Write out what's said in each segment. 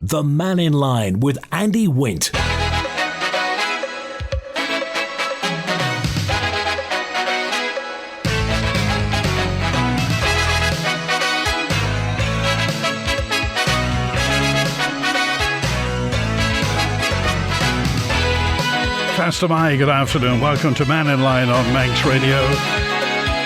The Mannin Line with Andy Wint. Pastor Mai, good afternoon. Welcome to Mannin Line on Manx Radio.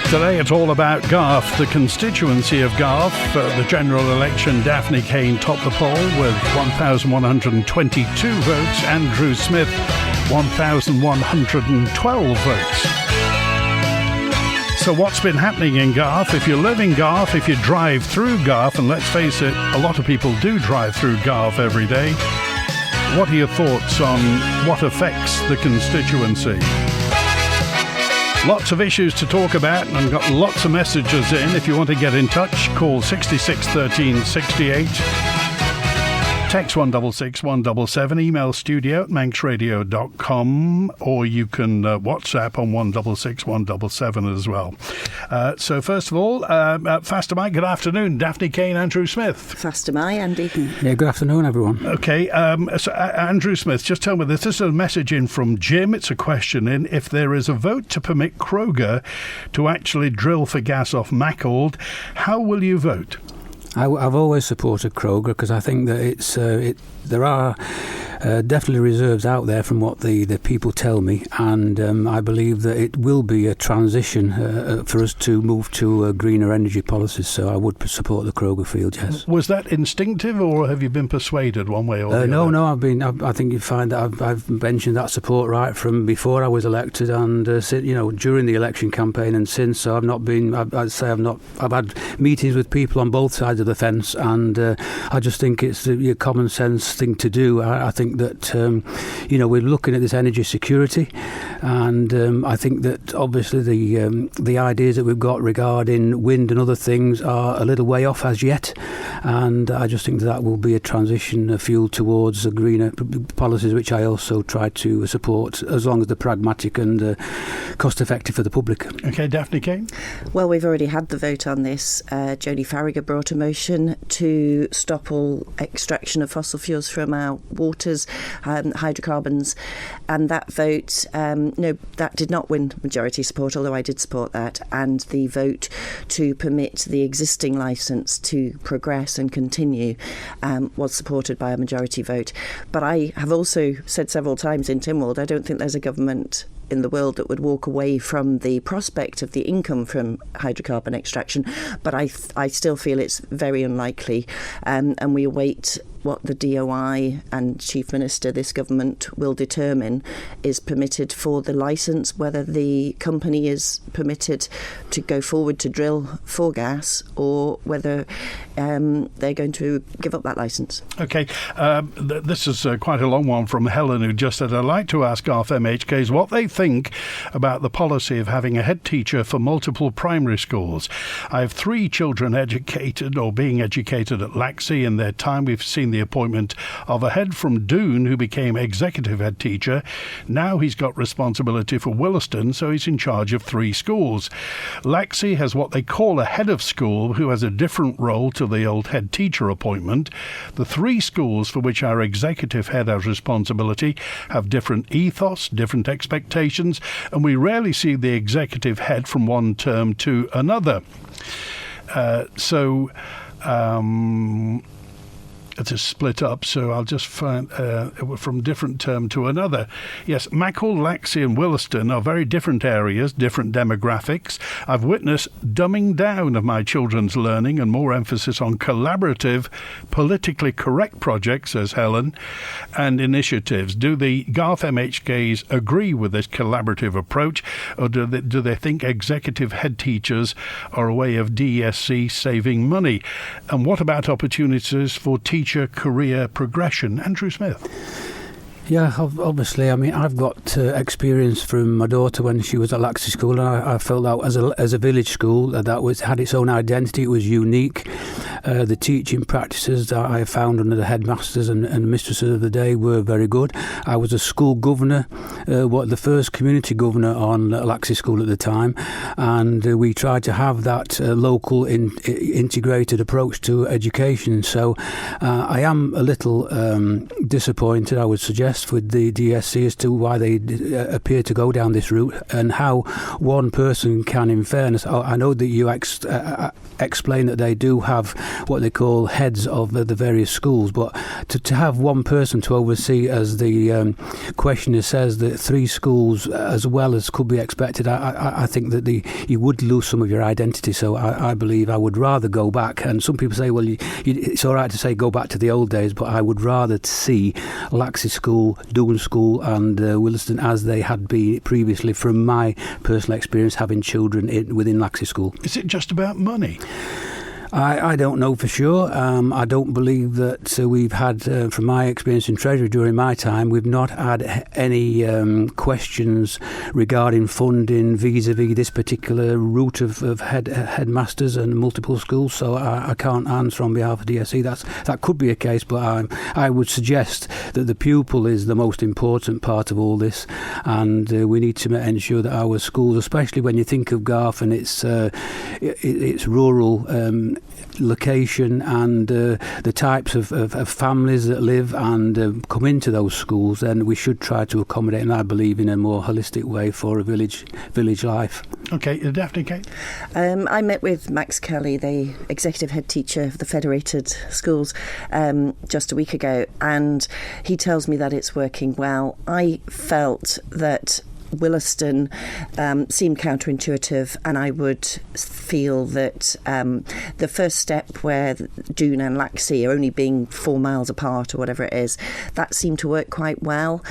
Today it's all about Garff, the constituency of Garff. The general election, Daphne Caine topped the poll with 1,122 votes. Andrew Smith, 1,112 votes. So what's been happening in Garff? If you live in Garff, if you drive through Garff, and let's face it, a lot of people do drive through Garff every day, what are your thoughts on what affects the constituency? Lots of issues to talk about, and I've got lots of messages in. If you want to get in touch, call 66 13 68. Text 166 177, email studio@manxradio.com, or you can WhatsApp on 166 177 as well. So first of all, Faster Mike, good afternoon. Daphne Caine, Andrew Smith. Faster Mike, Andy. Yeah, good afternoon, everyone. Okay, so Andrew Smith, just tell me this. This is a message in from Jim. It's a question in. If there is a vote to permit Crogga to actually drill for gas off Mackald, how will you vote? I've always supported Crogga because I think that there are definitely reserves out there from what the people tell me, and I believe that it will be a transition for us to move to greener energy policies, so I would support the Crogga field, yes. Was that instinctive, or have you been persuaded one way or the other? No, I think you find that I've mentioned that support right from before I was elected, and during the election campaign and since, so I've had meetings with people on both sides of the fence, and I just think it's a common sense thing to do. I think that we're looking at this energy security, and I think that obviously the ideas that we've got regarding wind and other things are a little way off as yet, and I just think that will be a transition fuel towards greener policies, which I also try to support as long as they're pragmatic and cost effective for the public. Okay, Daphne Caine? Well, we've already had the vote on this. Jodie Farragher brought a motion to stop all extraction of fossil fuels from our waters, hydrocarbons, and that vote, that did not win majority support, although I did support that, and the vote to permit the existing licence to progress and continue was supported by a majority vote. But I have also said several times in Tynwald, I don't think there's a government in the world that would walk away from the prospect of the income from hydrocarbon extraction, but I still feel it's very unlikely, and we await what the DOI and Chief Minister, this government, will determine is permitted for the licence, whether the company is permitted to go forward to drill for gas, or whether they're going to give up that licence. Okay, this is quite a long one from Helen, who just said, I'd like to ask Garff MHKs what they think about the policy of having a head teacher for multiple primary schools. I have 3 children educated or being educated at Laxey. In their time, we've seen the appointment of a head from Doon who became executive head teacher. Now he's got responsibility for Williston, so he's in charge of 3 schools. Laxey has what they call a head of school who has a different role to the old head teacher appointment. The 3 schools for which our executive head has responsibility have different ethos, different expectations, and we rarely see the executive head from one term to another. It's a split up, so I'll just find from different term to another. Yes, Mackall, Laxey and Williston are very different areas, different demographics. I've witnessed dumbing down of my children's learning and more emphasis on collaborative, politically correct projects, says Helen, and initiatives. Do the Garff MHKs agree with this collaborative approach, or do they think executive head teachers are a way of DESC saving money? And what about opportunities for teacher career progression? Andrew Smith. Yeah, obviously. I mean, I've got experience from my daughter when she was at Laxey School, and I felt that as a village school, that had its own identity. It was unique. The teaching practices that I found under the headmasters and mistresses of the day were very good. I was a school governor, the first community governor on Laxey School at the time, and we tried to have that local integrated approach to education. So I am a little disappointed, I would suggest, with the DSC as to why they appear to go down this route, and how one person can, in fairness, I know that you explain that they do have what they call heads of the various schools, but to have one person to oversee, as the questioner says, that 3 schools as well as could be expected, I think that you would lose some of your identity. So I believe I would rather go back, and some people say, well, it's all right to say go back to the old days, but I would rather see Laxey School, Doon School and Williston as they had been previously, from my personal experience having children within Laxey School. Is it just about money? I don't know for sure. I don't believe that we've had, from my experience in Treasury during my time, we've not had any questions regarding funding vis-a-vis this particular route of headmasters and multiple schools. So I can't answer on behalf of DSE. That could be a case, but I would suggest that the pupil is the most important part of all this, and we need to ensure that our schools, especially when you think of Garff and its rural location and the types of families that live and come into those schools, then we should try to accommodate, and I believe, in a more holistic way for a village life. Okay, Daphne, Caine? I met with Max Kelly, the executive head teacher of the Federated Schools, just a week ago, and he tells me that it's working well. I felt that Williston seemed counterintuitive, and I would feel that the first step, where Doon and Laxey are only being 4 miles apart or whatever it is, that seemed to work quite well.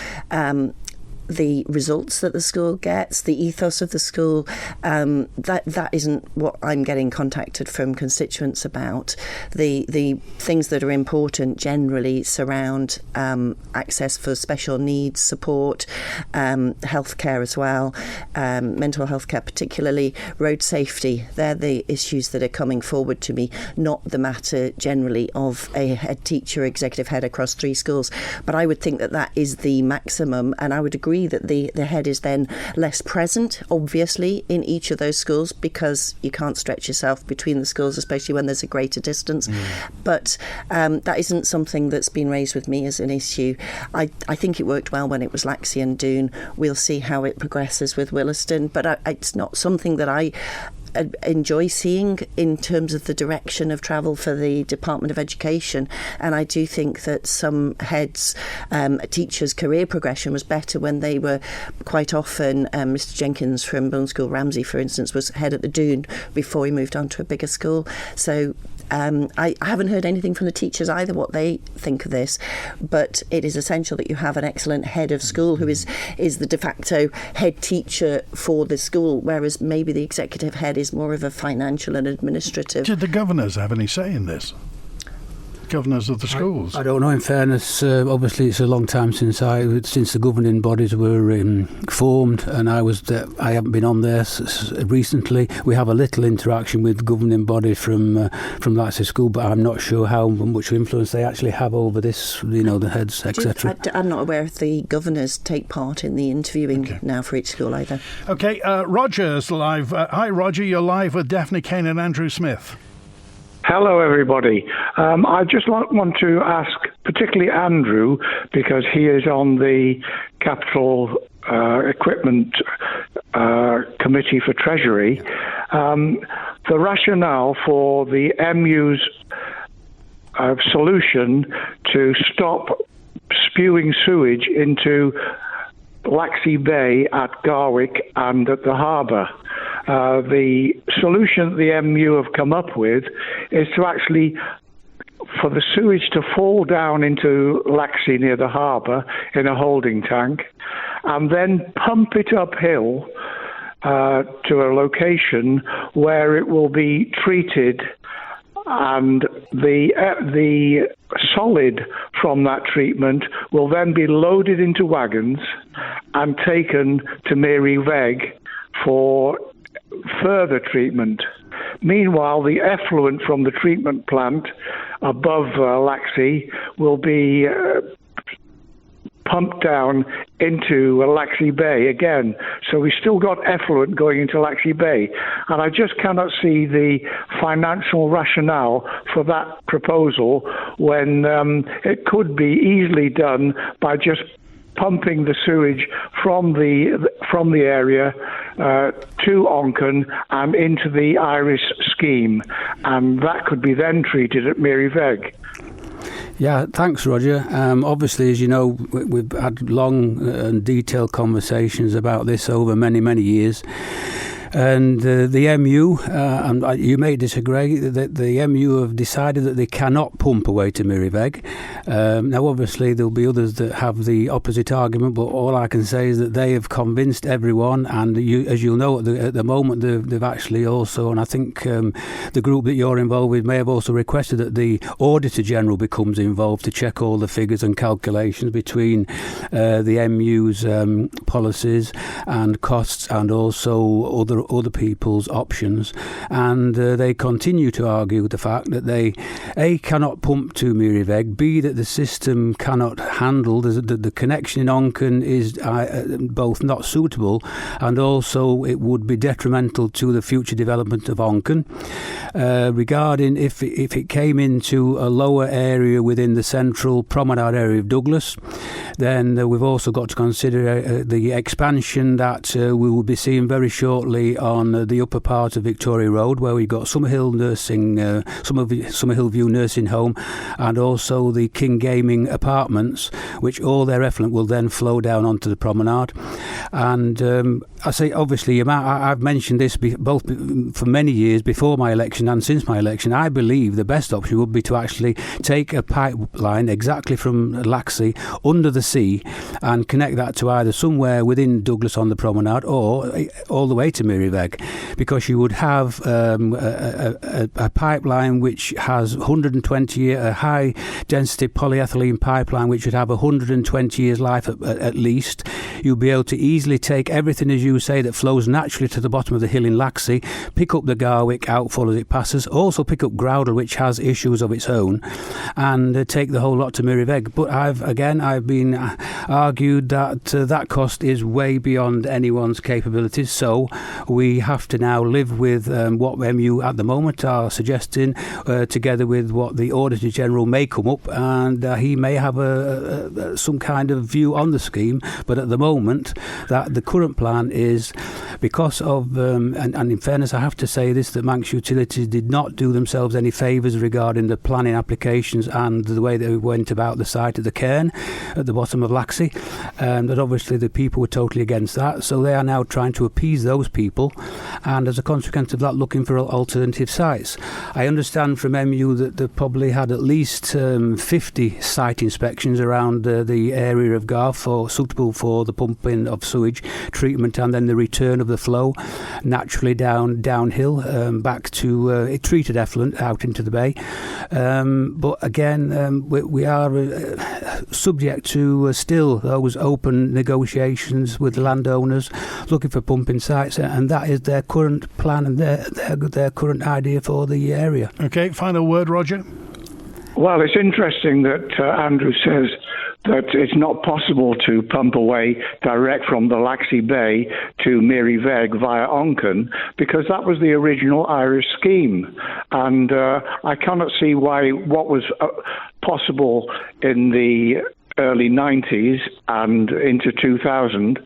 The results that the school gets, the ethos of the school, that isn't what I'm getting contacted from constituents about. The things that are important generally surround access for special needs support, healthcare as well, mental health care particularly, road safety. They're the issues that are coming forward to me, not the matter generally of a head teacher, executive head across 3 schools. But I would think that is the maximum, and I would agree that the head is then less present, obviously, in each of those schools, because you can't stretch yourself between the schools, especially when there's a greater distance. But that isn't something that's been raised with me as an issue. I think it worked well when it was Laxey and Doon. We'll see how it progresses with Williston, but it's not something that I enjoy seeing in terms of the direction of travel for the Department of Education. And I do think that some heads, teachers' career progression was better when they were quite often, Mr Jenkins from Bone School Ramsey, for instance, was head at the Doon before he moved on to a bigger school. So I haven't heard anything from the teachers either what they think of this, but it is essential that you have an excellent head of school who is the de facto head teacher for the school, whereas maybe the executive head is more of a financial and administrative. Did the governors have any say in this? Governors of the schools? I don't know, in fairness. Obviously it's a long time since the governing bodies were formed, and I haven't been on there recently. We have a little interaction with governing bodies from Laxey School, but I'm not sure how much influence they actually have over this, the heads, etc. I'm not aware if the governors take part in the interviewing now for each school either. Okay, Roger's live. Hi Roger, you're live with Daphne, Caine and Andrew Smith. Hello, everybody. I just want to ask, particularly Andrew, because he is on the Capital Equipment Committee for Treasury, the rationale for the MU's solution to stop spewing sewage into Laxey Bay at Garwick and at the harbour. The solution that the MU have come up with is to actually, for the sewage to fall down into Laxey near the harbour in a holding tank, and then pump it uphill to a location where it will be treated, and the solid from that treatment will then be loaded into wagons and taken to Mary Veg for further treatment. Meanwhile, the effluent from the treatment plant above Laxey will be pumped down into Laxey Bay again. So we've still got effluent going into Laxey Bay. And I just cannot see the financial rationale for that proposal when it could be easily done by just pumping the sewage from the area to Onchan and into the Iris scheme. And that could be then treated at Maryveg. Yeah, thanks, Roger. Obviously, as you know, we've had long and detailed conversations about this over many, many years. And the MU, and you may disagree, that the MU have decided that they cannot pump away to Maryveg. Now, obviously, there'll be others that have the opposite argument, but all I can say is that they have convinced everyone. And as you'll know, at the moment, they've actually also, and I think the group that you're involved with may have also requested that the Auditor General becomes involved to check all the figures and calculations between the MU's policies and costs and also other people's options, and they continue to argue the fact that they A, cannot pump to Maryveg, B, that the system cannot handle the connection in Onchan is both not suitable and also it would be detrimental to the future development of Onchan. Regarding if it came into a lower area within the central promenade area of Douglas, then we've also got to consider the expansion that we will be seeing very shortly on the upper part of Victoria Road, where we've got Summerhill View Nursing Home and also the King Gaming Apartments, which all their effluent will then flow down onto the promenade. And I say, obviously, I've mentioned this both for many years before my election and since my election. I believe the best option would be to actually take a pipeline exactly from Laxey under the sea and connect that to either somewhere within Douglas on the promenade or all the way to Maryveg, because you would have a pipeline which has 120 year, a high density polyethylene pipeline which would have 120 years life at least. You'll be able to easily take everything, as you say, that flows naturally to the bottom of the hill in Laxey, pick up the Garwick outfall as it passes, also pick up Growdle, which has issues of its own, and take the whole lot to Maryveg. But I've been argued that that cost is way beyond anyone's capabilities, so we have to now live with what MU at the moment are suggesting, together with what the Auditor General may come up, and he may have some kind of view on the scheme. But at the moment, that the current plan is because of, and in fairness, I have to say this, that Manx Utilities did not do themselves any favours regarding the planning applications and the way they went about the site at the Caine at the bottom of Laxey, that obviously the people were totally against that, so they are now trying to appease those people, and as a consequence of that, looking for alternative sites. I understand from MU that they probably had at least 50 site inspections around the area of Garff suitable for the pumping of sewage treatment and then the return of the flow naturally downhill back to treated effluent out into the bay. But again, we are subject to still those open negotiations with landowners looking for pumping sites, and that is their current plan and their current idea for the area. Okay, final word, Roger. Well, it's interesting that Andrew says that it's not possible to pump away direct from the Laxey Bay to Maryveg via Onchan, because that was the original Irish scheme. And I cannot see why what was possible in the early 90s and into 2000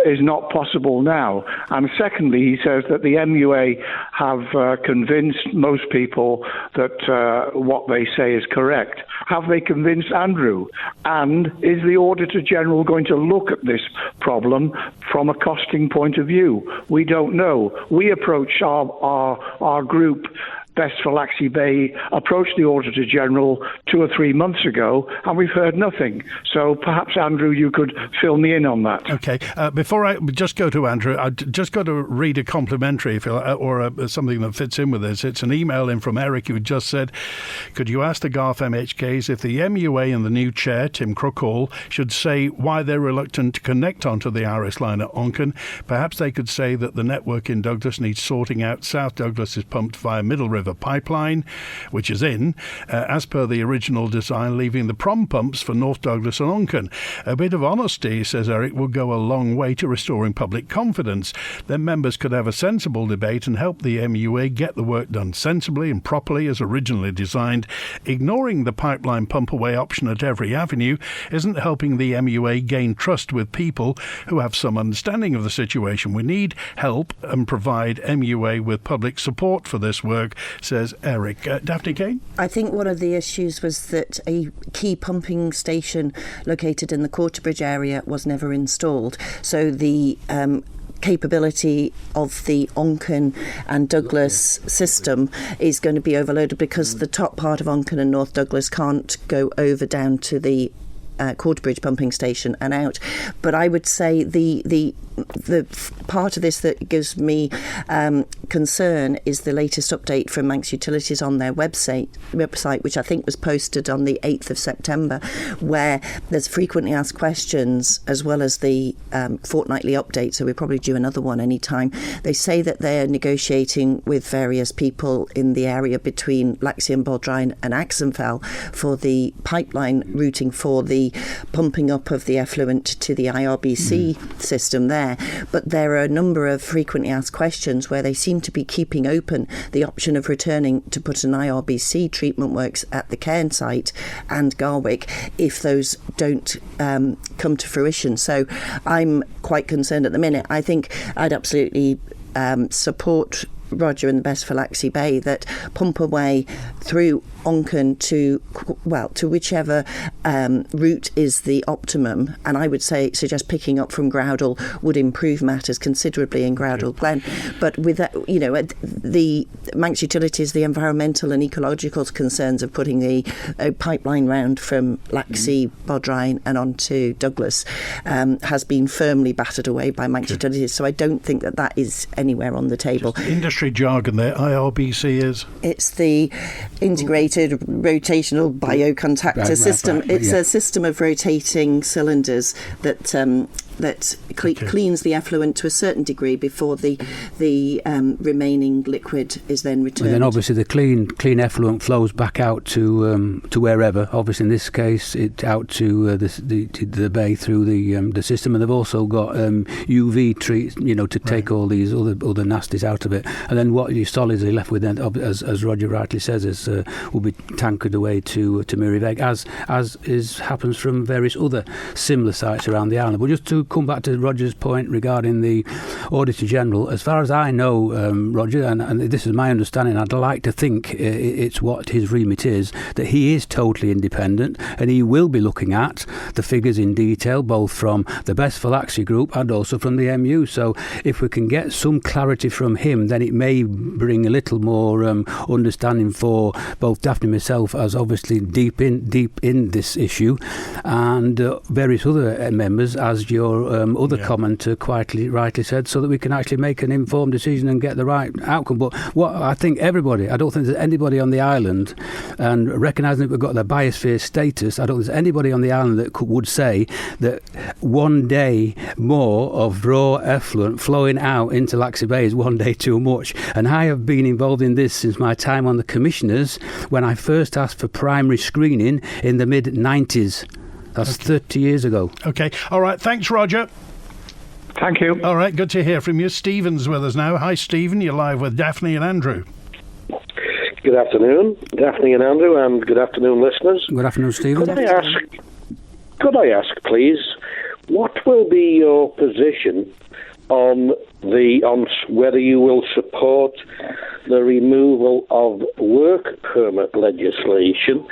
is not possible now. And secondly, he says that the MUA have convinced most people that what they say is correct. Have they convinced Andrew? And is the Auditor General going to look at this problem from a costing point of view? We don't know. We approached our group Best for Laxey Bay approached the Auditor General 2 or 3 months ago, and we've heard nothing. So perhaps, Andrew, you could fill me in on that. Okay. Before I just go to Andrew, I've just got to read a complimentary, or something that fits in with this. It's an email in from Eric who just said, could you ask the Garff MHKs if the MUA and the new chair, Tim Crogga, should say why they're reluctant to connect onto the RS line at Onken? Perhaps they could say that the network in Douglas needs sorting out. South Douglas is pumped via Middle River Pipeline, which is in, as per the original design, leaving the prom pumps for North Douglas and Onken. A bit of honesty, says Eric, will go a long way to restoring public confidence. Then members could have a sensible debate and help the MUA get the work done sensibly and properly as originally designed. Ignoring the pipeline pump away option at every avenue isn't helping the MUA gain trust with people who have some understanding of the situation. We need help and provide MUA with public support for this work, says Eric. Daphne Caine? I think one of the issues was that a key pumping station located in the Quarterbridge area was never installed. So the capability of the Onken and Douglas system is going to be overloaded because the top part of Onken and North Douglas can't go over down to the Quarterbridge pumping station and out. But I would say the part of this that gives me concern is the latest update from Manx Utilities on their website, which I think was posted on the 8th of September, where there's frequently asked questions as well as the fortnightly update, so we're probably due another one anytime. They say that they're negotiating with various people in the area between Laxey and Baldrine and Axenfell for the pipeline routing for the pumping up of the effluent to the IRBC system there. But there are a number of frequently asked questions where they seem to be keeping open the option of returning to put an IRBC treatment works at the Caine site and Garwick if those don't come to fruition. So I'm quite concerned at the minute. I think I'd absolutely support Roger and the Best for Laxey Bay that pump away through Onken to whichever route is the optimum, and I would suggest picking up from Groudle would improve matters considerably in Groudle Glen. But with that, the Manx Utilities, the environmental and ecological concerns of putting the pipeline round from Laxey, Baldrine and on to Douglas has been firmly battered away by Manx Utilities, so I don't think that is anywhere on the table. Just industry jargon there, IRBC is? It's the Integrated Rotational Biocontactor System. It's a system of rotating cylinders that cleans the effluent to a certain degree before the remaining liquid is then returned. And then obviously the clean effluent flows back out to wherever. Obviously in this case it out to the bay through the system, and they've also got UV treats, to take all these other nasties out of it. And then what your solids are left with, then, as Roger rightly says, will be tankered away to Miriveg, as happens from various other similar sites around the island. But just to come back to Roger's point regarding the Auditor General, as far as I know, Roger, and this is my understanding, I'd like to think it's what his remit is, that he is totally independent and he will be looking at the figures in detail, both from the Best for Laxey group and also from the MU. So if we can get some clarity from him, then it may bring a little more understanding for both Daphne and myself, as obviously deep in this issue, and various other members, as your other commenter quite rightly said, so that we can actually make an informed decision and get the right outcome. But what I think I don't think there's anybody on the island, and recognising that we've got the biosphere status, I don't think there's anybody on the island that would say that one day more of raw effluent flowing out into Laxey Bay is one day too much. And I have been involved in this since my time on the commissioners, when I first asked for primary screening in the mid-90s. That's 30 years ago. Okay. All right. Thanks, Roger. Thank you. All right. Good to hear from you. Stephen's with us now. Hi, Stephen. You're live with Daphne and Andrew. Good afternoon, Daphne and Andrew, and good afternoon, listeners. Good afternoon, Stephen. Could I ask, please, what will be your position on whether you will support the removal of work permit legislation,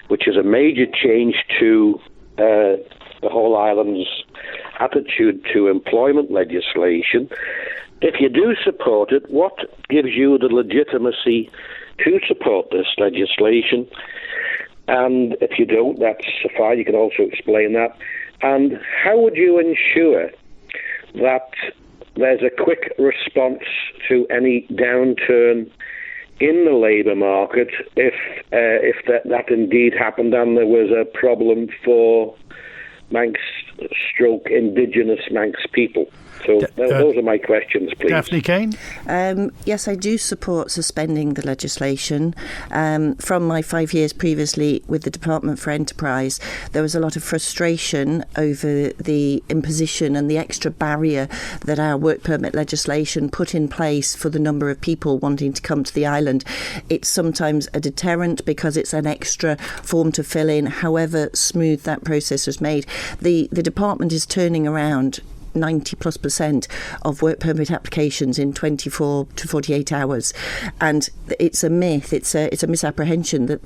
which is a major change to the whole island's attitude to employment legislation, if you do support it, what gives you the legitimacy to support this legislation? And if you don't, that's fine. You can also explain that. And how would you ensure that there's a quick response to any downturn in the labour market if that indeed happened and there was a problem for Manx/Indigenous Manx people? So those are my questions, please. Daphne Caine? Yes, I do support suspending the legislation. From my 5 years previously with the Department for Enterprise, there was a lot of frustration over the imposition and the extra barrier that our work permit legislation put in place for the number of people wanting to come to the island. It's sometimes a deterrent because it's an extra form to fill in, however smooth that process was made. The department is turning around 90+% of work permit applications in 24 to 48 hours, and it's a myth, it's a misapprehension that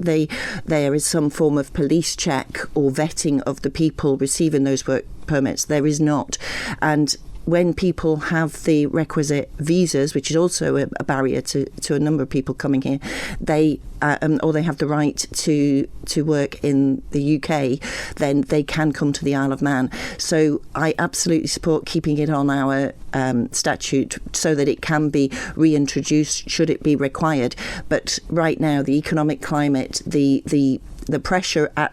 there is some form of police check or vetting of the people receiving those work permits. There is not. And when people have the requisite visas, which is also a barrier to a number of people coming here, they have the right to work in the UK, then they can come to the Isle of Man. So I absolutely support keeping it on our statute so that it can be reintroduced should it be required. But right now, the economic climate, the pressure at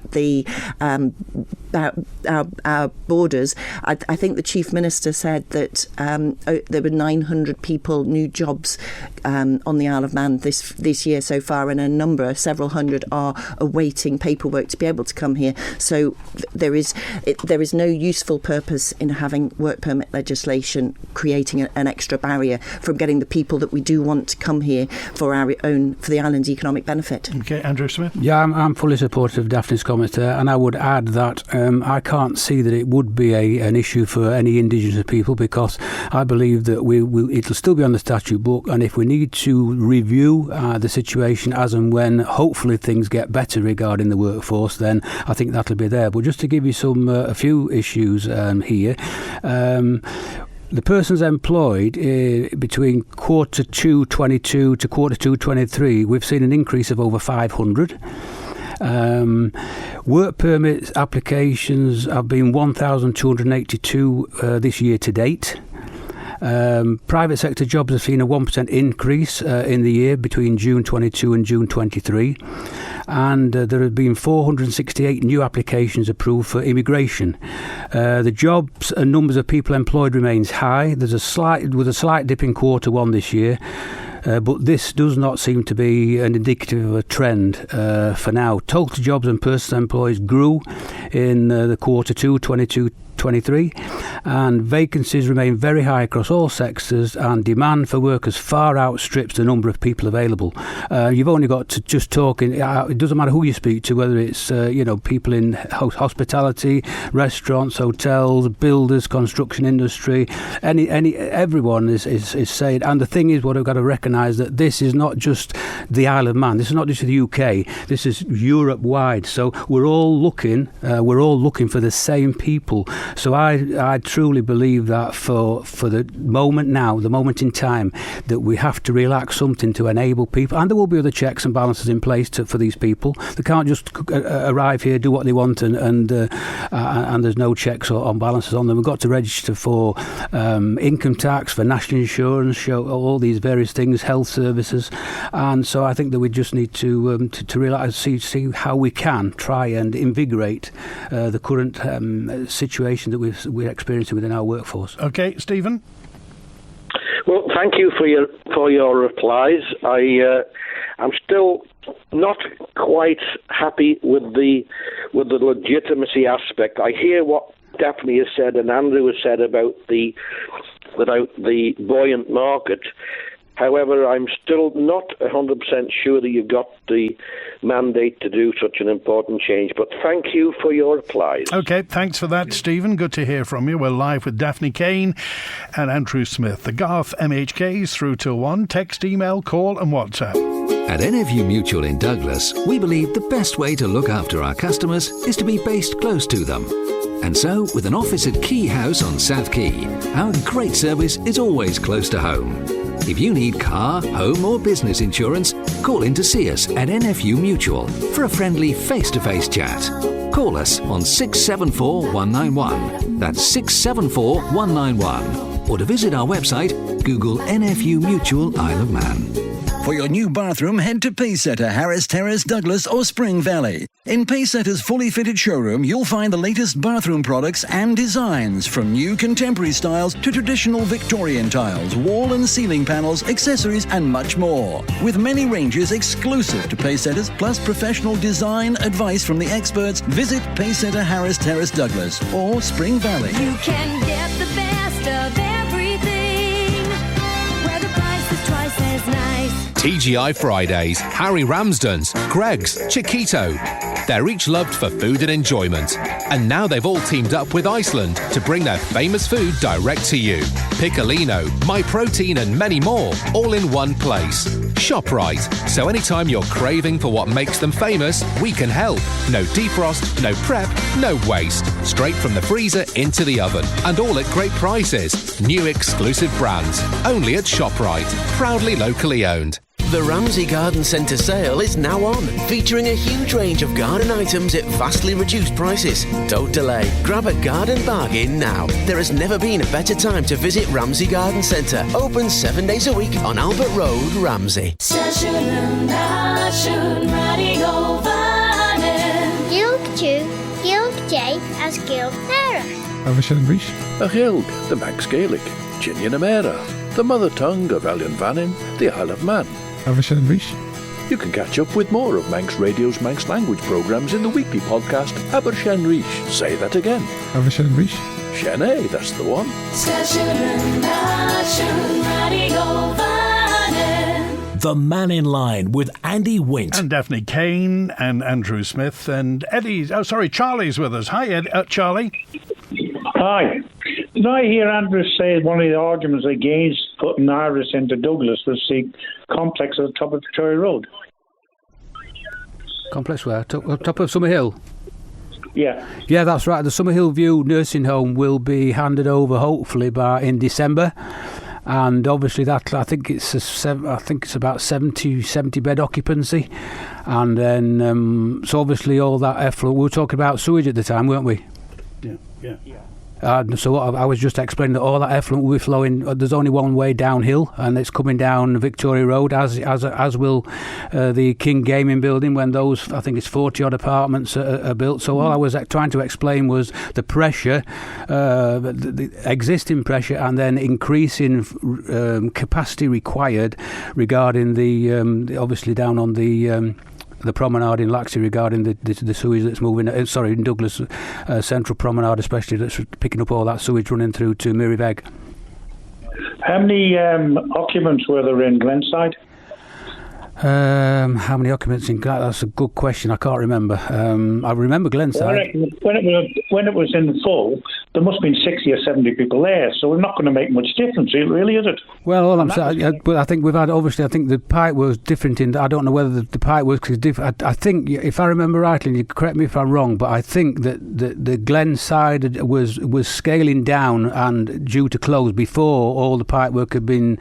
our borders. I think the Chief Minister said that there were 900 people, new jobs on the Isle of Man this year so far, and several hundred are awaiting paperwork to be able to come here. So there is no useful purpose in having work permit legislation creating an extra barrier from getting the people that we do want to come here for the island's economic benefit. Okay, Andrew Smith? Yeah, I'm fully supportive of Daphne's comments there, and I would add that I can't see that it would be an issue for any Indigenous people, because I believe that it'll still be on the statute book, and if we need to review the situation as and when hopefully things get better regarding the workforce, then I think that'll be there. But just to give you a few issues here. The persons employed between quarter 2 22 to quarter 2 23, we've seen an increase of over 500. Work permit applications have been 1,282 this year to date. Private sector jobs have seen a 1% increase in the year between June 22 and June 23. And there have been 468 new applications approved for immigration. The jobs and numbers of people employed remains high. There's a slight dip in quarter 1 this year. But this does not seem to be an indicative of a trend for now. Total jobs and persons employed grew in the quarter 2, 22-23, and vacancies remain very high across all sectors, and demand for workers far outstrips the number of people available. You've only got to just talk it doesn't matter who you speak to, whether it's people in hospitality, restaurants, hotels, builders, construction industry, everyone is saying. And the thing is, what I've got to recognise, that this is not just the Isle of Man, this is not just the UK, this is Europe wide. So we're all looking for the same people. So I truly believe that for the moment in time, that we have to relax something to enable people, and there will be other checks and balances in place for these people. They can't just arrive here, do what they want, and there's no checks or balances on them. We've got to register for income tax, for national insurance, show all these various things, health services, and so I think that we just need to realise, see how we can try and invigorate the current situation that we're experiencing within our workforce. Okay, Stephen. Well, thank you for your replies. I'm still not quite happy with the legitimacy aspect. I hear what Daphne has said and Andrew has said about the buoyant market. However, I'm still not 100% sure that you've got the mandate to do such an important change. But thank you for your replies. OK, thanks for that, Stephen. Good to hear from you. We're live with Daphne Caine and Andrew Smith. The Garff MHKs through till 1. Text, email, call and WhatsApp. At NFU Mutual in Douglas, we believe the best way to look after our customers is to be based close to them. And so, with an office at Key House on South Quay, our great service is always close to home. If you need car, home or business insurance, call in to see us at NFU Mutual for a friendly face-to-face chat. Call us on 674 191. That's 674 191. Or to visit our website, Google NFU Mutual Isle of Man. For your new bathroom, head to Pacesetter, Harris Terrace, Douglas or Spring Valley. In Pacesetter's fully fitted showroom, you'll find the latest bathroom products and designs, from new contemporary styles to traditional Victorian tiles, wall and ceiling panels, accessories and much more. With many ranges exclusive to Pacesetters, plus professional design advice from the experts, visit Pacesetter, Harris Terrace, Douglas or Spring Valley. You can get the best of everything, where the price is twice as nice. TGI Fridays, Harry Ramsden's, Greg's, Chiquito. They're each loved for food and enjoyment. And now they've all teamed up with Iceland to bring their famous food direct to you. Piccolino, My Protein and many more, all in one place. Shop right, so anytime you're craving for what makes them famous, we can help. No defrost, no prep, no waste. Straight from the freezer into the oven. And all at great prices. New exclusive brands. Only at ShopRite. Proudly locally owned. The Ramsey Garden Centre sale is now on, featuring a huge range of garden items at vastly reduced prices. Don't delay. Grab a garden bargain now. There has never been a better time to visit Ramsey Garden Centre. Open 7 days a week on Albert Road, Ramsey. As Gilg Nera. A Gilg, the Manx Gaelic, Ginian Amera, the mother tongue of Elian Vannin, the Isle of Man. You can catch up with more of Manx Radio's Manx language programmes in the weekly podcast Abershen Rish. Say that again. Shene, that's the one. The Mannin Line with Andy Wint. And Daphne Caine and Andrew Smith and Charlie's with us. Hi, Charlie. Hi. Did I hear Andrew say one of the arguments against putting Iris into Douglas was the complex at the top of Victoria Road? Complex where? Top of Summer Hill? Yeah. Yeah, that's right. The Summerhill View nursing home will be handed over hopefully in December. And obviously that I think it's about 70 bed occupancy, and then so obviously all that effluent. We were talking about sewage at the time, weren't we? Yeah. So I was just explaining that all that effluent will be flowing. There's only one way downhill, and it's coming down Victoria Road, as will the King Gaming Building when those, I think it's 40 odd apartments are built. So all I was trying to explain was the pressure, the existing pressure, and then increasing capacity required regarding the obviously down on the promenade in Laxey regarding the sewage that's moving, in Douglas Central Promenade especially, that's picking up all that sewage running through to Mirrybeg. How many occupants were there in Glenside? How many occupants in Glenside? That's a good question. I can't remember. I remember Glenside. When it was in full, there must have been 60 or 70 people there, so it's not going to make much difference, really, is it? Well, all I'm saying, but I think we've had, obviously, I think the pipe was different I don't know whether the pipe was different. I think, if I remember rightly, and you correct me if I'm wrong, but I think that the Glenside was scaling down and due to close before all the pipe work had been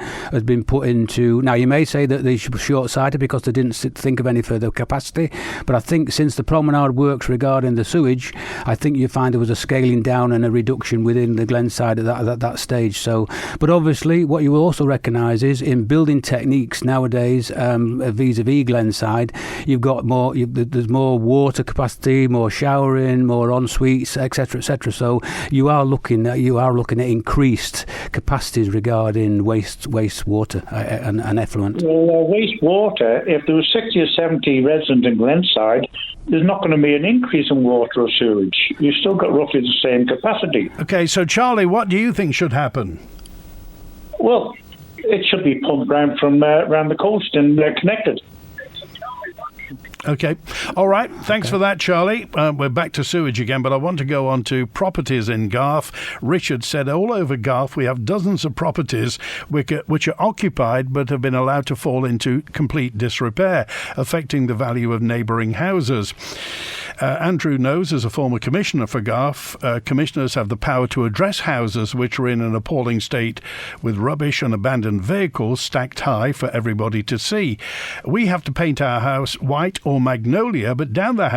put into. Now, you may say that they were short-sighted because they didn't think of any further capacity, but I think since the promenade works regarding the sewage, I think you find there was a scaling down and a reduction within the Glenside at that stage. So, but obviously, what you will also recognise is in building techniques nowadays, vis-a-vis Glenside, you've got more. There's more water capacity, more showering, more en-suites, etc., etc. So you are looking at increased capacities regarding wastewater and effluent. Well, wastewater. If there was 60 or 70 residents in Glenside, there's not going to be an increase in water or sewage. You've still got roughly the same capacity. Okay, so Charlie, what do you think should happen? Well, it should be pumped round from around the coast and connected. Okay. All right. Thanks for that, Charlie. We're back to sewage again, but I want to go on to properties in Garff. Richard said all over Garff we have dozens of properties which are occupied but have been allowed to fall into complete disrepair, affecting the value of neighbouring houses. Andrew knows, as a former commissioner for Garff, commissioners have the power to address houses which are in an appalling state with rubbish and abandoned vehicles stacked high for everybody to see. We have to paint our house white or magnolia, but down the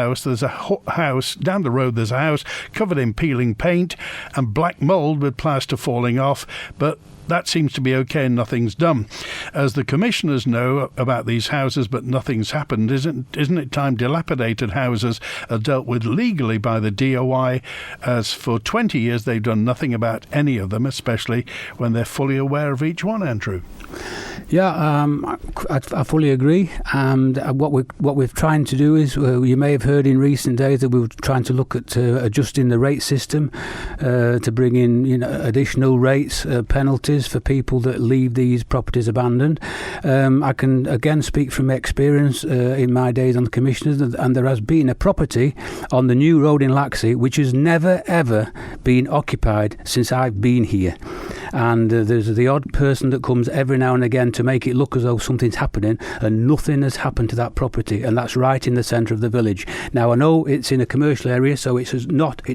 road there's a house covered in peeling paint and black mould with plaster falling off, but that seems to be okay and nothing's done. As the commissioners know about these houses but nothing's happened, isn't it time dilapidated houses are dealt with legally by the DOI, as for 20 years they've done nothing about any of them, especially when they're fully aware of each one, Andrew? Yeah, I fully agree. And what we're trying to do is, you may have heard in recent days that we were trying to look at adjusting the rate system to bring in additional rates, penalties for people that leave these properties abandoned. I can again speak from experience in my days on the commissioners, and there has been a property on the new road in Laxey which has never ever been occupied since I've been here. And there's the odd person that comes every now and again to make it look as though something's happening, and nothing has happened to that property, and that's right in the centre of the village. Now, I know it's in a commercial area, so it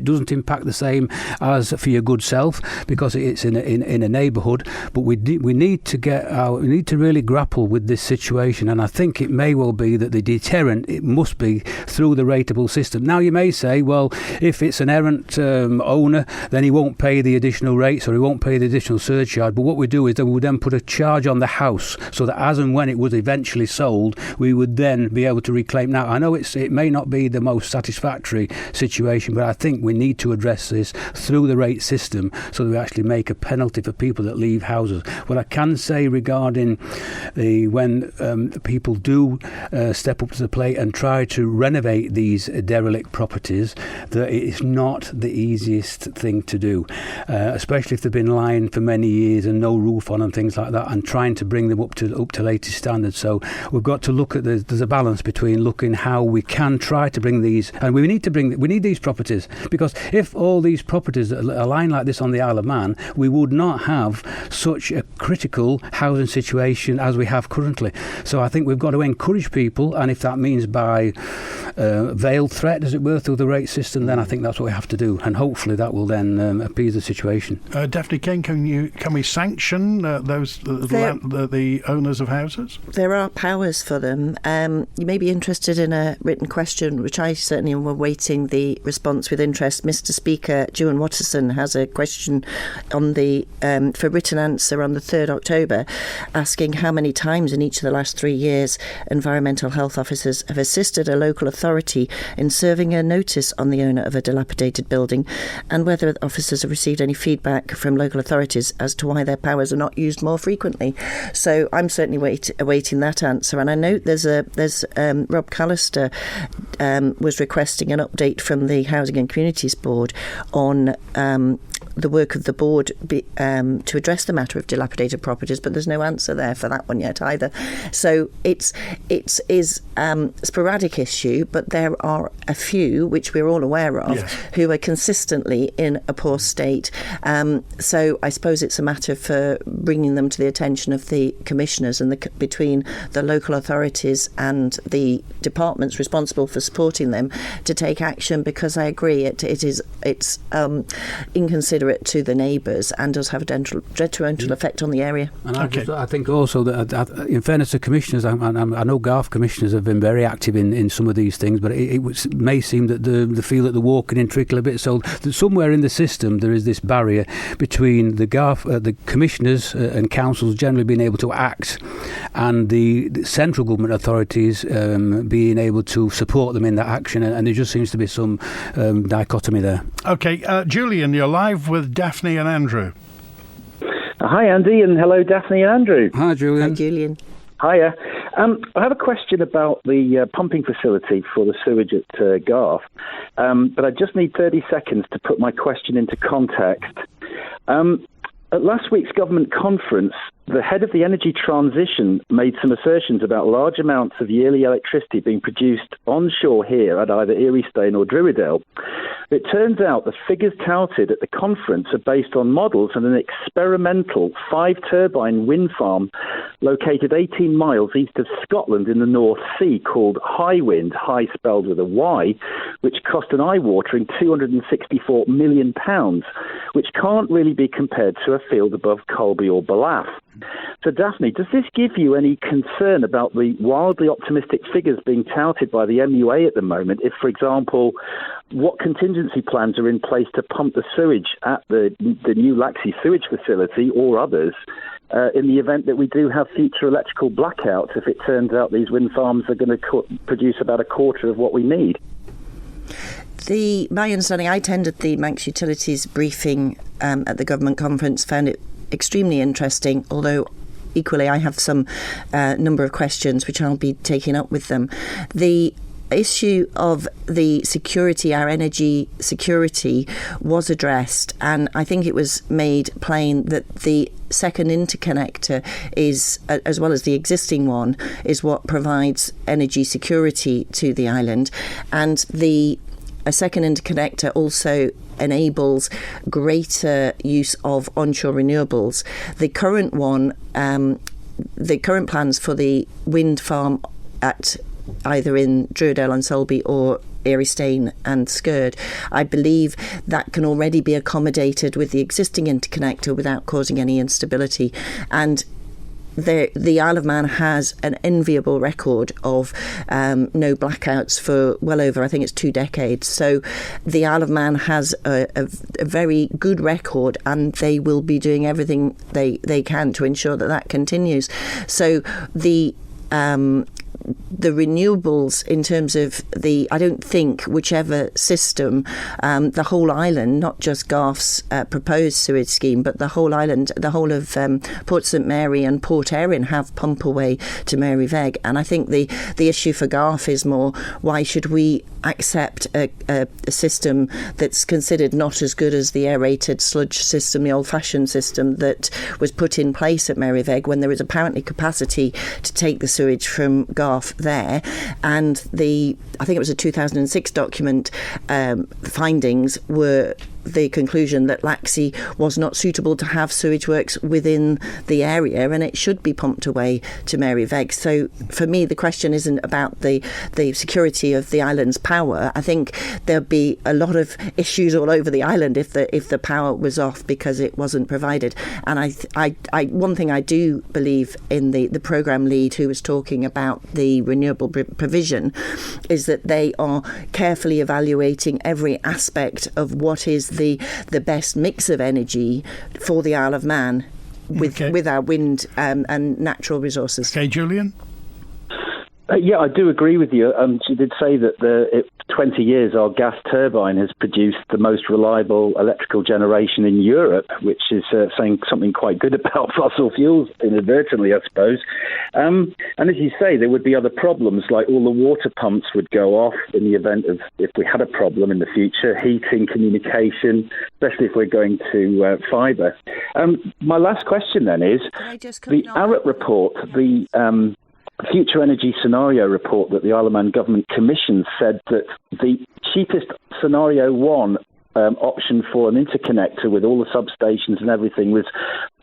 doesn't impact the same as for your good self, because it's in a neighbourhood, but we need to really grapple with this situation, and I think it may well be that the deterrent, it must be through the rateable system. Now, you may say, well, if it's an errant owner, then he won't pay the additional rates, or he won't pay the additional surcharge, but what we do is that we would then put a charge on the house, so that as and when it was eventually sold, we would then be able to reclaim. Now, I know it may not be the most satisfactory situation, but I think we need to address this through the rate system, so that we actually make a penalty for people that leave houses. What I can say regarding when people do step up to the plate and try to renovate these derelict properties, that it is not the easiest thing to do, especially if they've been lying for many years and no roof on and things like that, and trying to bring them up to latest standards. So we've got to look at there's a balance between looking how we can try to bring these, and we need these properties, because if all these properties are lying like this on the Isle of Man, we would not have such a critical housing situation as we have currently. So I think we've got to encourage people, and if that means by veiled threat, as it were, through the rate system, then I think that's what we have to do, and hopefully that will then appease the situation. Daphne, Caine, can we sanction the owners of houses? There are powers for them. You may be interested in a written question, which I certainly am awaiting the response with interest. Mr. Speaker, Ewan Watterson has a question on for written answer on the 3rd October, asking how many times in each of the last 3 years environmental health officers have assisted a local authority in serving a notice on the owner of a dilapidated building, and whether officers have received any feedback from local authorities as to why their powers are not used more frequently. So I'm certainly awaiting that answer. And I note there's Rob Callister was requesting an update from the Housing and Communities Board on the work of the board to address the matter of dilapidated properties, but there's no answer there for that one yet either. So it is a sporadic issue, but there are a few, which we're all aware of, yes, who are consistently in a poor state. So I suppose it's a matter for bringing them to the attention of the commissioners and between the local authorities and the departments responsible for supporting them to take action, because I agree it's inconsiderate to the neighbours and does have a detrimental effect on the area. And I think also that, in fairness to commissioners, I know Garff commissioners have been very active in some of these things, but it may seem that they feel that they're walking in trickle a bit, so that somewhere in the system there is this barrier between the commissioners and councils generally being able to act and the central government authorities being able to support them in that action, and there just seems to be some dichotomy there. Okay, Julian, you're live with Daphne and Andrew. Hi, Andy, and hello, Daphne and Andrew. Hi, Julian. Hi, Julian. Hiya. I have a question about the pumping facility for the sewage at Garff, but I just need 30 seconds to put my question into context. At last week's government conference, the head of the energy transition made some assertions about large amounts of yearly electricity being produced onshore here at either Eriestrain or Druidale. It turns out the figures touted at the conference are based on models and an experimental 5-turbine wind farm located 18 miles east of Scotland in the North Sea, called High Wind, high spelled with a Y, which cost an eye-watering £264 million, which can't really be compared to a field above Colby or Ballaugh. So, Daphne, does this give you any concern about the wildly optimistic figures being touted by the MUA at the moment? If, for example, what contingency plans are in place to pump the sewage at the new Laxey sewage facility or others in the event that we do have future electrical blackouts, if it turns out these wind farms are going to produce about a quarter of what we need? My understanding, I attended the Manx Utilities briefing at the government conference, found it extremely interesting, although equally I have some number of questions which I'll be taking up with them. The issue of the security, our energy security, was addressed, and I think it was made plain that the second interconnector is, as well as the existing one, is what provides energy security to the island, and a second interconnector also enables greater use of onshore renewables. The current one, the current plans for the wind farm at either in Druiddale and Selby or Eristane and Skird, I believe that can already be accommodated with the existing interconnector without causing any instability. And the Isle of Man has an enviable record of no blackouts for well over, I think it's 2 decades. So the Isle of Man has a very good record, and they will be doing everything they can to ensure that continues. So the renewables, in terms of I don't think whichever system, the whole island, not just Garff's proposed sewage scheme, but the whole island, the whole of Port St Mary and Port Erin have pump away to Mary Veg. And I think the issue for Garff is more, why should we accept a system that's considered not as good as the aerated sludge system, the old-fashioned system that was put in place at Mary Veg, when there is apparently capacity to take the sewage from Garff there. And I think it was a 2006 document, findings were the conclusion that Laxey was not suitable to have sewage works within the area, and it should be pumped away to Mary Veg. So for me, the question isn't about the security of the island's power. I think there'd be a lot of issues all over the island if the power was off because it wasn't provided. And I one thing I do believe in the programme lead who was talking about the renewable provision is that they are carefully evaluating every aspect of what is the best mix of energy for the Isle of Man with our wind and natural resources. Okay, Julian? Yeah, I do agree with you. She did say that 20 years our gas turbine has produced the most reliable electrical generation in Europe, which is saying something quite good about fossil fuels, inadvertently, I suppose. And as you say, there would be other problems, like all the water pumps would go off in the event of, if we had a problem in the future, heating, communication, especially if we're going to fibre. My last question then is, the ARRET report, the Future Energy Scenario report that the Isle of Man government commissioned, said that the cheapest scenario 1 option for an interconnector with all the substations and everything was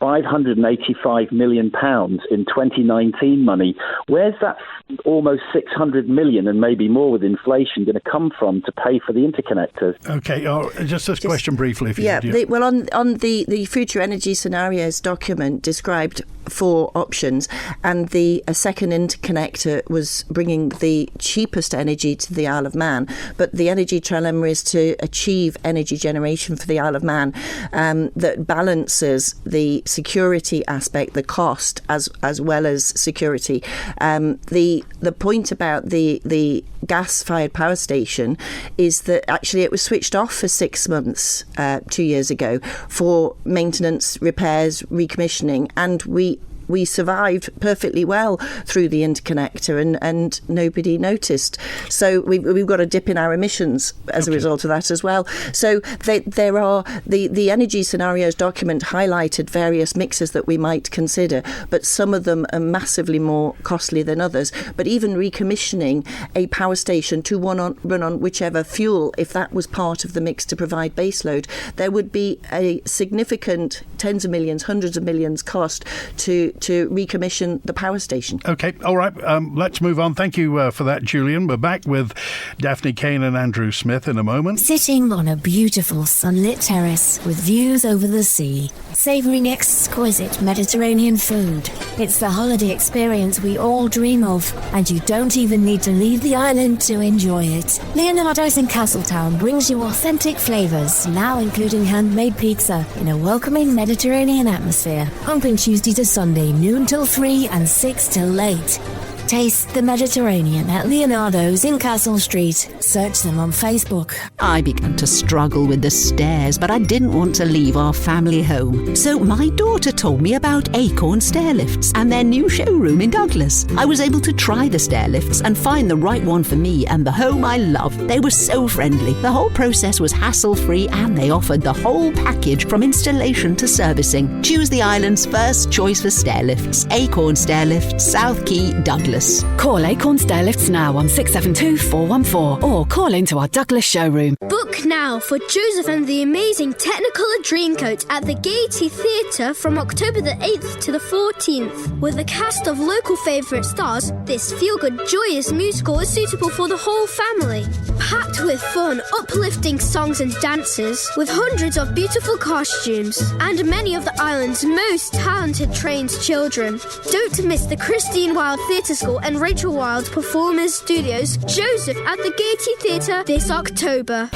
£585 million in 2019 money. Where's that almost 600 million and maybe more with inflation going to come from to pay for the interconnectors? Okay, just this question briefly. If you well, on the Future Energy Scenarios document described 4 options, and a second interconnector was bringing the cheapest energy to the Isle of Man, but the energy trilemma is to achieve energy generation for the Isle of Man that balances the security aspect, the cost, as well as security. The point about the gas-fired power station is that actually it was switched off for 6 months 2 years ago for maintenance, repairs, recommissioning, and we survived perfectly well through the interconnector and nobody noticed. So we've got a dip in our emissions as a result of that as well. So there are the Energy Scenarios document highlighted various mixes that we might consider, but some of them are massively more costly than others. But even recommissioning a power station to run on whichever fuel, if that was part of the mix to provide baseload, there would be a significant tens of millions, hundreds of millions cost to vote to recommission the power station. OK, all right, let's move on. Thank you for that, Julian. We're back with Daphne, Caine and Andrew Smith in a moment. Sitting on a beautiful sunlit terrace with views over the sea, savouring exquisite Mediterranean food. It's the holiday experience we all dream of, and you don't even need to leave the island to enjoy it. Leonardo's in Castletown brings you authentic flavours, now including handmade pizza in a welcoming Mediterranean atmosphere. Open Tuesday to Sunday, noon till 3 and 6 till late. Taste the Mediterranean at Leonardo's in Castle Street. Search them on Facebook. I began to struggle with the stairs, but I didn't want to leave our family home. So my daughter told me about Acorn Stair Lifts and their new showroom in Douglas. I was able to try the stair lifts and find the right one for me and the home I love. They were so friendly. The whole process was hassle-free and they offered the whole package from installation to servicing. Choose the island's first choice for stair lifts. Acorn Stair Lifts, South Quay, Douglas. Call Acorn Stair Lifts now on 672 414 or call into our Douglas showroom. Book now for Joseph and the Amazing Technicolor Dreamcoat at the Gaiety Theatre from October the 8th to the 14th. With a cast of local favourite stars, this feel-good, joyous musical is suitable for the whole family. Packed with fun, uplifting songs and dances, with hundreds of beautiful costumes, and many of the island's most talented trained children. Don't miss the Christine Wilde Theatre School and Rachel Wilde Performers Studios Joseph at the Gaiety Theatre this October.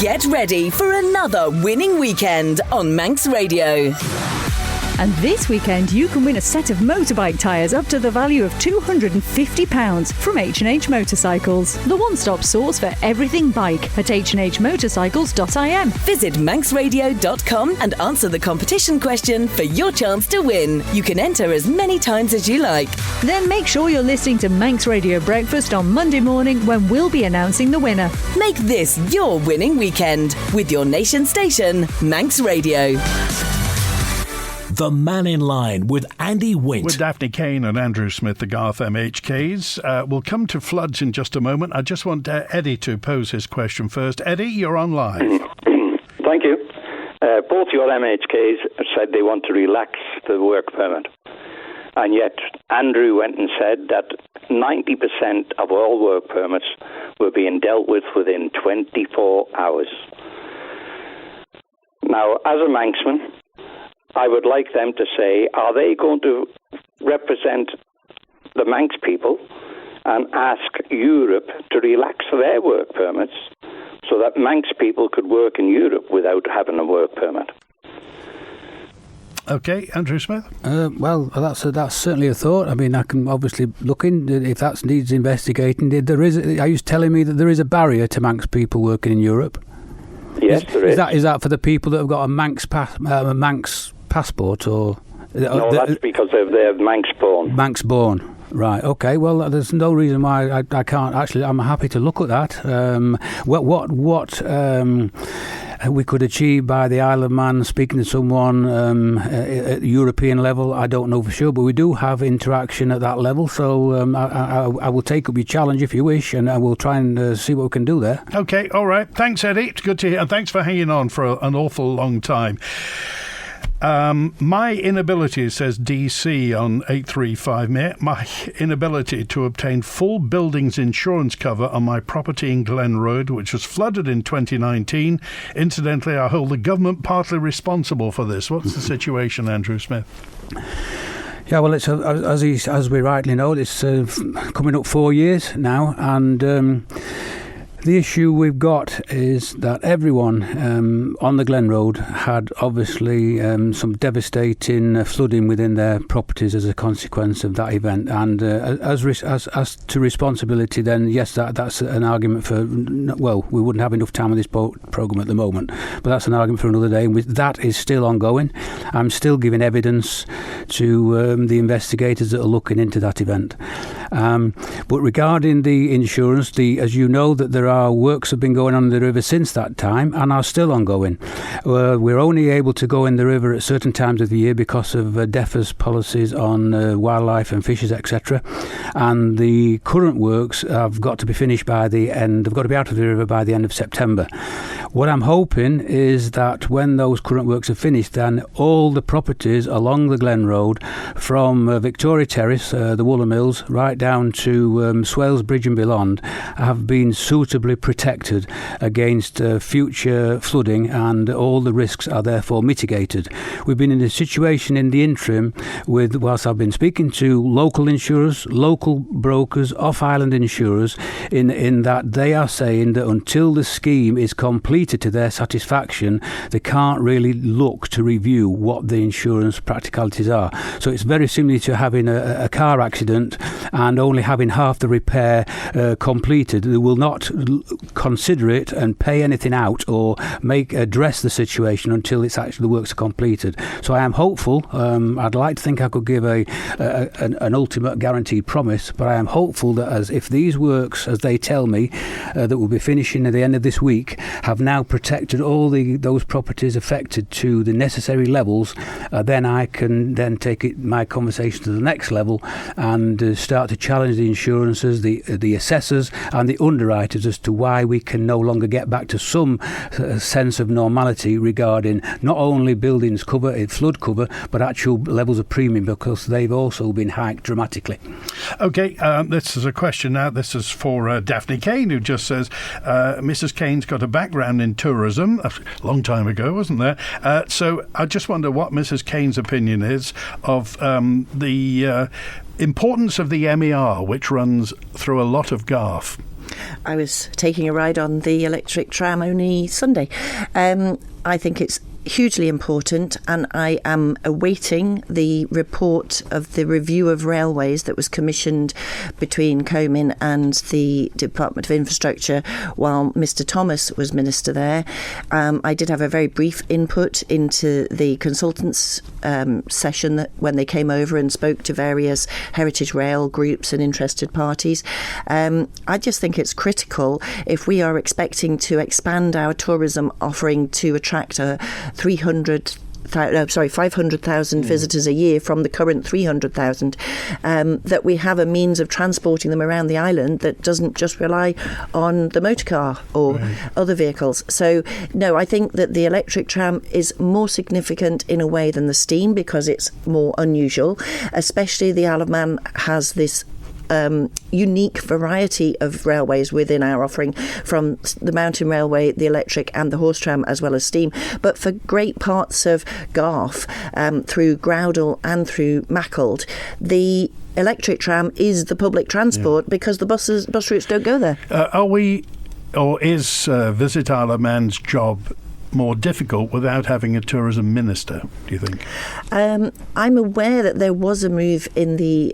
Get ready for another winning weekend on Manx Radio. And this weekend you can win a set of motorbike tyres up to the value of £250 from H&H Motorcycles, the one-stop source for everything bike at hmotorcycles.im. Visit manxradio.com and answer the competition question for your chance to win. You can enter as many times as you like. Then make sure you're listening to Manx Radio Breakfast on Monday morning when we'll be announcing the winner. Make this your winning weekend with your nation station, Manx Radio. The Mannin Line with Andy Wint. With Daphne, Caine and Andrew Smith, the Garff MHKs. We'll come to floods in just a moment. I just want Eddie to pose his question first. Eddie, you're on live. Thank you. Both your MHKs said they want to relax the work permit. And yet Andrew went and said that 90% of all work permits were being dealt with within 24 hours. Now, as a Manxman, I would like them to say, are they going to represent the Manx people and ask Europe to relax their work permits so that Manx people could work in Europe without having a work permit? OK, Andrew Smith? Well, that's certainly a thought. I mean, I can obviously look in if that needs investigating. Are you telling me that there is a barrier to Manx people working in Europe? Yes, there is. Is that for the people that have got a Manx passport, or no? That's because they're Manx-born. Manx-born, right? Okay. Well, there's no reason why I can't. Actually, I'm happy to look at that. What we could achieve by the Isle of Man speaking to someone at the European level, I don't know for sure, but we do have interaction at that level. So I will take up your challenge if you wish, and I will try and see what we can do there. Okay. All right. Thanks, Eddie. It's good to hear, and thanks for hanging on for an awful long time. My inability, says DC on 835, my inability to obtain full buildings insurance cover on my property in Glen Road, which was flooded in 2019. Incidentally, I hold the government partly responsible for this. What's the situation, Andrew Smith? Yeah, well, it's as we rightly know, it's coming up 4 years now, and the issue we've got is that everyone on the Glen Road had obviously some devastating flooding within their properties as a consequence of that event. And as to responsibility, then yes, that's an argument for. Well, we wouldn't have enough time on this programme at the moment, but that's an argument for another day. And that is still ongoing. I'm still giving evidence to the investigators that are looking into that event. But regarding the insurance, as you know, that there are works have been going on in the river since that time and are still ongoing. We're only able to go in the river at certain times of the year because of DEFRA's policies on wildlife and fishes, etc. And the current works have got to be finished by the end. They've got to be out of the river by the end of September. What I'm hoping is that when those current works are finished, then all the properties along the Glen Road, from Victoria Terrace, the Wooler Mills, right down to Swales Bridge and beyond, have been suitably protected against future flooding, and all the risks are therefore mitigated. We've been in a situation in the interim whilst I've been speaking to local insurers, local brokers, off-island insurers, in that they are saying that until the scheme is completed to their satisfaction, they can't really look to review what the insurance practicalities are. So it's very similar to having a car accident and only having half the repair completed. They will not consider it and pay anything out or address the situation until it's actually the works are completed. So I am hopeful. I'd like to think I could give an ultimate guaranteed promise, but I am hopeful that if these works, as they tell me, that will be finishing at the end of this week, have now protected all those properties affected to the necessary levels, then I can then take my conversation to the next level and start to challenge the insurances, the assessors and the underwriters as to why we can no longer get back to some sense of normality regarding not only buildings cover, flood cover, but actual levels of premium, because they've also been hiked dramatically. OK, this is a question now. This is for Daphne Caine, who just says, Mrs. Caine's got a background in tourism, a long time ago, wasn't there? So I just wonder what Mrs. Caine's opinion is of the importance of the MER, which runs through a lot of Garff. I was taking a ride on the electric tram only Sunday. I think it's hugely important, and I am awaiting the report of the review of railways that was commissioned between Caine and the Department of Infrastructure while Mr. Thomas was Minister there. I did have a very brief input into the consultants session that when they came over and spoke to various heritage rail groups and interested parties. I just think it's critical if we are expecting to expand our tourism offering to attract 500,000 visitors a year from the current 300,000, that we have a means of transporting them around the island that doesn't just rely on the motor car or other vehicles. So, no, I think that the electric tram is more significant in a way than the steam because it's more unusual, especially the Isle of Man has this unique variety of railways within our offering, from the mountain railway, the electric and the horse tram, as well as steam. But for great parts of Garff, through Groudle and through Mackald, the electric tram is the public transport because the bus routes don't go there. Is Visit Isle of Man's job more difficult without having a tourism minister, do you think? I'm aware that there was a move in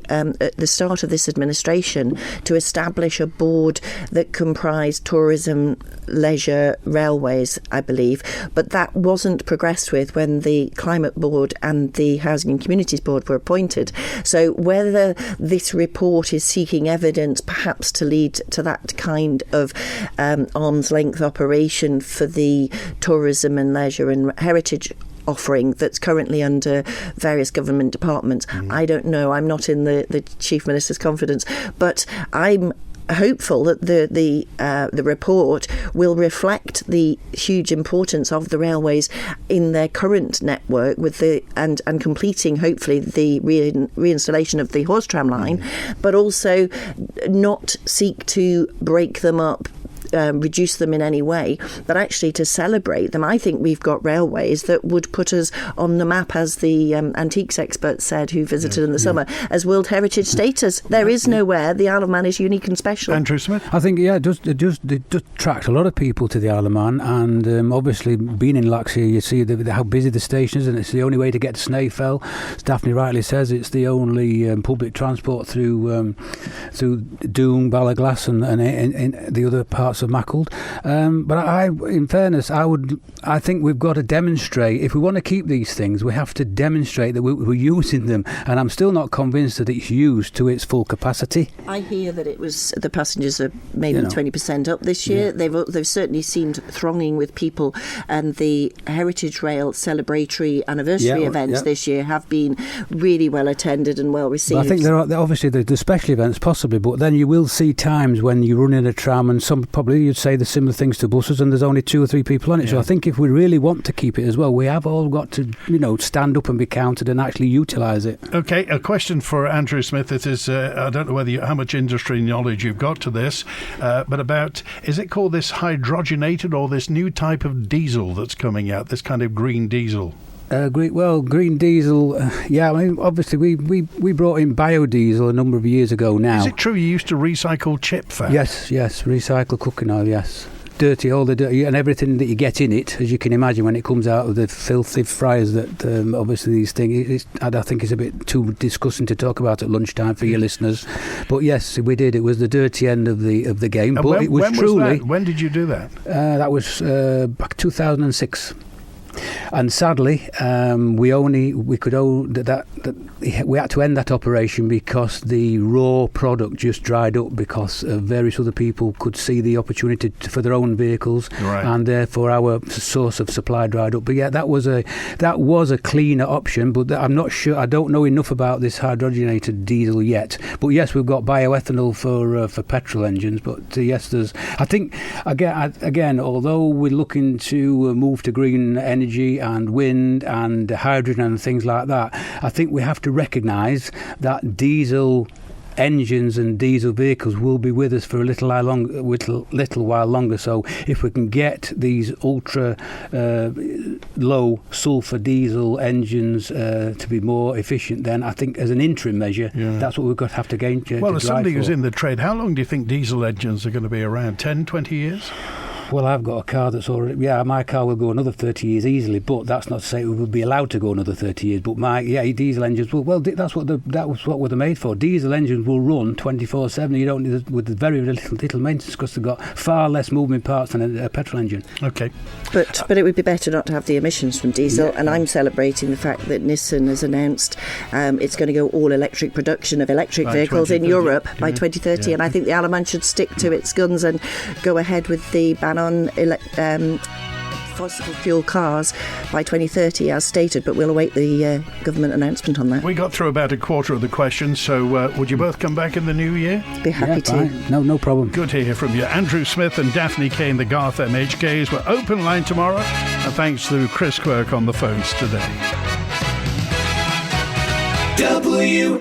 at the start of this administration to establish a board that comprised tourism, leisure, railways, I believe, but that wasn't progressed with when the Climate Board and the Housing and Communities Board were appointed. So whether this report is seeking evidence perhaps to lead to that kind of arm's length operation for the tourism and leisure and heritage offering that's currently under various government departments, I don't know. I'm not in the Chief Minister's confidence, but I'm hopeful that the report will reflect the huge importance of the railways in their current network with and completing hopefully the reinstallation of the horse tram line, but also not seek to break them up, reduce them in any way, but actually to celebrate them. I think we've got railways that would put us on the map, as the antiques expert said who visited in the summer, as World Heritage status. There is nowhere. The Isle of Man is unique and special. Andrew Smith? I think, it does attract a lot of people to the Isle of Man, and obviously being in Laxey, you see how busy the station is, and it's the only way to get to Snaefell. As Daphne rightly says, it's the only public transport through Doon, Ballaglass and the other parts lots of mackled. But in fairness, I think we've got to demonstrate, if we want to keep these things, we have to demonstrate that we're using them. And I'm still not convinced that it's used to its full capacity. I hear that the passengers are maybe 20% up this year. Yeah. They've certainly seemed thronging with people, and the Heritage Rail celebratory anniversary events this year have been really well attended and well received. But I think there are obviously the special events possibly, but then you will see times when you run in a tram and some probably you'd say the similar things to buses and there's only 2 or 3 people on it. Yeah. So I think if we really want to keep it as well, we have all got to stand up and be counted and actually utilise it. Okay, a question for Andrew Smith. It is I don't know how much industry knowledge you've got to this, but about, is it called this hydrogenated or this new type of diesel that's coming out, this kind of green diesel? Green diesel, I mean, obviously we brought in biodiesel a number of years ago now. Is it true you used to recycle chip fat? Yes, recycle cooking oil, yes. All the dirty and everything that you get in it, as you can imagine, when it comes out of the filthy fryers that obviously these things, I think it's a bit too disgusting to talk about at lunchtime for your listeners. But yes, we did. It was the dirty end of the game. But it was truly. When did you do that? That was back 2006. And sadly, we had to end that operation because the raw product just dried up because various other people could see the opportunity for their own vehicles, and therefore our source of supply dried up. But yeah, that was a cleaner option. But I'm not sure. I don't know enough about this hydrogenated diesel yet. But yes, we've got bioethanol for petrol engines. But yes, there's. I think again, although we're looking to move to green energy and wind and hydrogen and things like that, I think we have to recognise that diesel engines and diesel vehicles will be with us for a little while longer. So if we can get these ultra low sulphur diesel engines to be more efficient, then I think as an interim measure, that's what we've got to have to gain. Well, as somebody who's in the trade, how long do you think diesel engines are going to be around? 10, 20 years? Well, I've got a car that's already... Yeah, my car will go another 30 years easily, but that's not to say it would be allowed to go another 30 years. But diesel engines... Well, that was what they're made for. Diesel engines will run 24/7. You don't need... with very little maintenance, because they've got far less moving parts than a petrol engine. Okay. But it would be better not to have the emissions from diesel, and I'm celebrating the fact that Nissan has announced it's going to go all-electric production of electric vehicles in Europe by 2030, and I think the Aleman should stick to its guns and go ahead with the ban on fossil fuel cars by 2030 as stated, but we'll await the government announcement on that. We got through about a quarter of the questions, so would you both come back in the new year? Be happy to. No problem. Good to hear from you. Andrew Smith and Daphne Caine, the Garff MHKs, were open line tomorrow, and thanks to Chris Quirk on the phones today. WINT